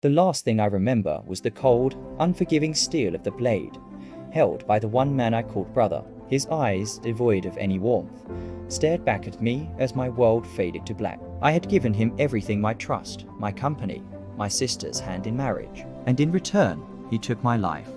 The last thing I remember was the cold, unforgiving steel of the blade, held by the one man I called brother. His eyes, devoid of any warmth, stared back at me as my world faded to black. I had given him everything: my trust, my company, my sister's hand in marriage. And in return, he took my life,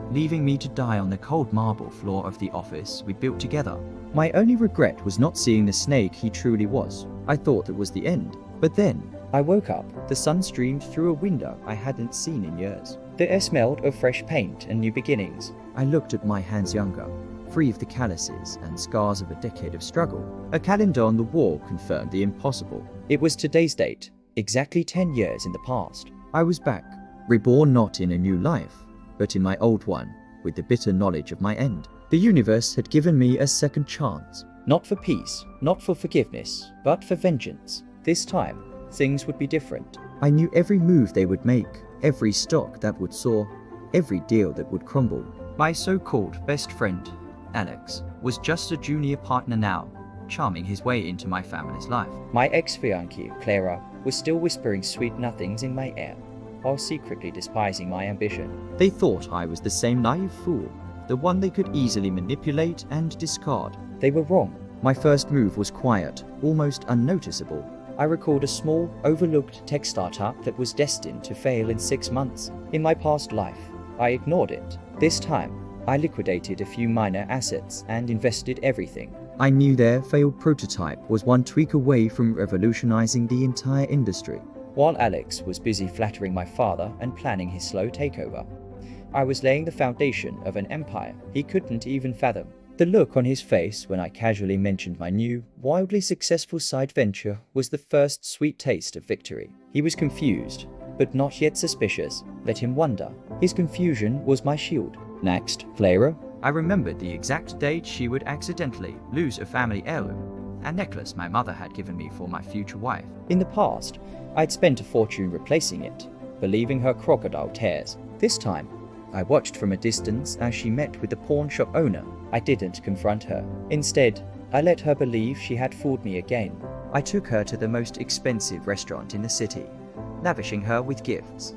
leaving me to die on the cold marble floor of the office we built together. My only regret was not seeing the snake he truly was. I thought it was the end. But then, I woke up. The sun streamed through a window I hadn't seen in years. The air smelled of fresh paint and new beginnings. I looked at my hands younger, free of the calluses and scars of a decade of struggle. A calendar on the wall confirmed the impossible. It was today's date, exactly 10 years in the past. I was back, reborn not in a new life, but in my old one, with the bitter knowledge of my end. The universe had given me a second chance. Not for peace, not for forgiveness, but for vengeance. This time, things would be different. I knew every move they would make, every stock that would soar, every deal that would crumble. My so-called best friend, Alex, was just a junior partner now, charming his way into my family's life. My ex-fiancée, Clara, was still whispering sweet nothings in my ear, while secretly despising my ambition. They thought I was the same naive fool, the one they could easily manipulate and discard. They were wrong. My first move was quiet, almost unnoticeable. I recalled a small, overlooked tech startup that was destined to fail in 6 months. In my past life, I ignored it. This time, I liquidated a few minor assets and invested everything. I knew their failed prototype was one tweak away from revolutionizing the entire industry. While Alex was busy flattering my father and planning his slow takeover, I was laying the foundation of an empire he couldn't even fathom. The look on his face when I casually mentioned my new, wildly successful side venture was the first sweet taste of victory. He was confused, but not yet suspicious. Let him wonder. His confusion was my shield. Next, Clara. I remembered the exact date she would accidentally lose a family heirloom, a necklace my mother had given me for my future wife. In the past, I'd spent a fortune replacing it, believing her crocodile tears. This time, I watched from a distance as she met with the pawn shop owner. I didn't confront her. Instead, I let her believe she had fooled me again. I took her to the most expensive restaurant in the city, lavishing her with gifts,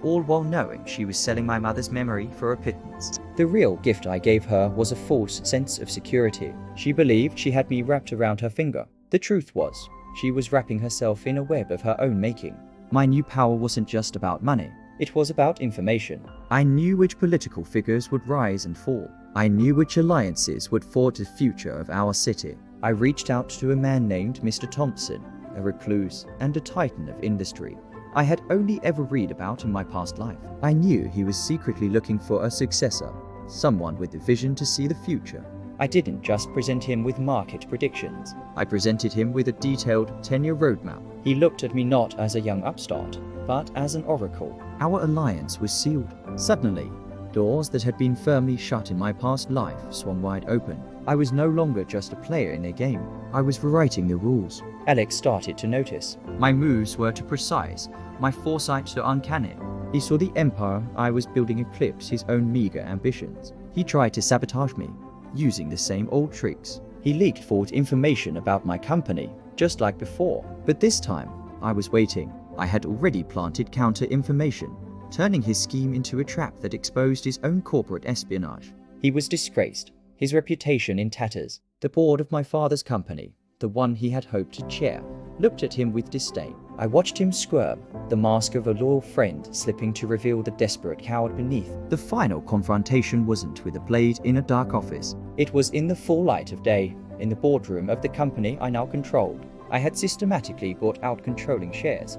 all while knowing she was selling my mother's memory for a pittance. The real gift I gave her was a false sense of security. She believed she had me wrapped around her finger. The truth was, she was wrapping herself in a web of her own making. My new power wasn't just about money. It was about information. I knew which political figures would rise and fall. I knew which alliances would forge the future of our city. I reached out to a man named Mr. Thompson, a recluse and a titan of industry I had only ever read about in my past life. I knew he was secretly looking for a successor, someone with the vision to see the future. I didn't just present him with market predictions. I presented him with a detailed 10-year roadmap. He looked at me not as a young upstart, but as an oracle. Our alliance was sealed. Suddenly, doors that had been firmly shut in my past life swung wide open. I was no longer just a player in their game. I was rewriting the rules. Alex started to notice. My moves were too precise, my foresight too uncanny. He saw the empire I was building eclipse his own meager ambitions. He tried to sabotage me, using the same old tricks. He leaked false information about my company, just like before. But this time, I was waiting. I had already planted counter-information, turning his scheme into a trap that exposed his own corporate espionage. He was disgraced, his reputation in tatters. The board of my father's company, the one he had hoped to chair, looked at him with disdain. I watched him squirm, the mask of a loyal friend slipping to reveal the desperate coward beneath. The final confrontation wasn't with a blade in a dark office. It was in the full light of day, in the boardroom of the company I now controlled. I had systematically bought out controlling shares,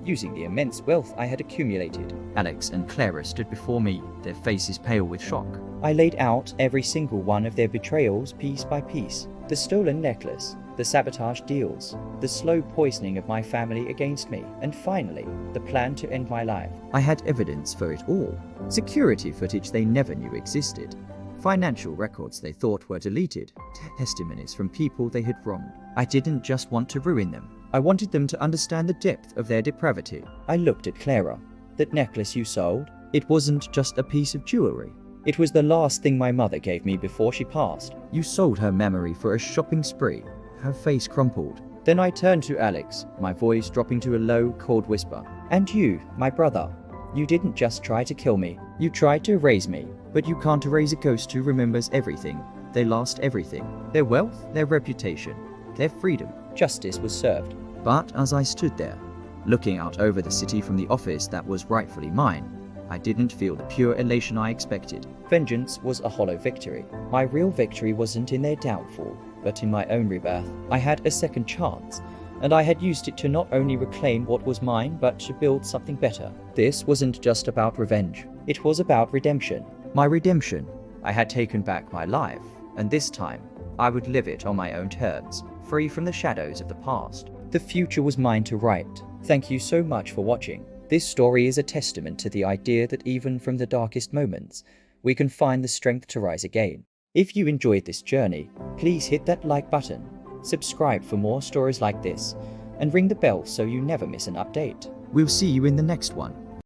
using the immense wealth I had accumulated. Alex and Clara stood before me, their faces pale with shock. I laid out every single one of their betrayals piece by piece. The stolen necklace, the sabotage deals, the slow poisoning of my family against me, and finally, the plan to end my life. I had evidence for it all. Security footage they never knew existed. Financial records they thought were deleted. Testimonies from people they had wronged. I didn't just want to ruin them. I wanted them to understand the depth of their depravity. I looked at Clara. That necklace you sold, it wasn't just a piece of jewelry. It was the last thing my mother gave me before she passed. You sold her memory for a shopping spree. Her face crumpled. Then I turned to Alex, my voice dropping to a low, cold whisper. And you, my brother, You didn't just try to kill me, you tried to erase me. But you can't erase a ghost who remembers everything. They lost everything. Their wealth, their reputation, their freedom. Justice was served. But as I stood there, looking out over the city from the office that was rightfully mine, I didn't feel the pure elation I expected. Vengeance was a hollow victory. My real victory wasn't in their downfall, but in my own rebirth. I had a second chance, and I had used it to not only reclaim what was mine, but to build something better. This wasn't just about revenge. It was about redemption. My redemption. I had taken back my life, and this time, I would live it on my own terms, free from the shadows of the past. The future was mine to write. Thank you so much for watching. This story is a testament to the idea that even from the darkest moments, we can find the strength to rise again. If you enjoyed this journey, please hit that like button, subscribe for more stories like this, and ring the bell so you never miss an update. We'll see you in the next one.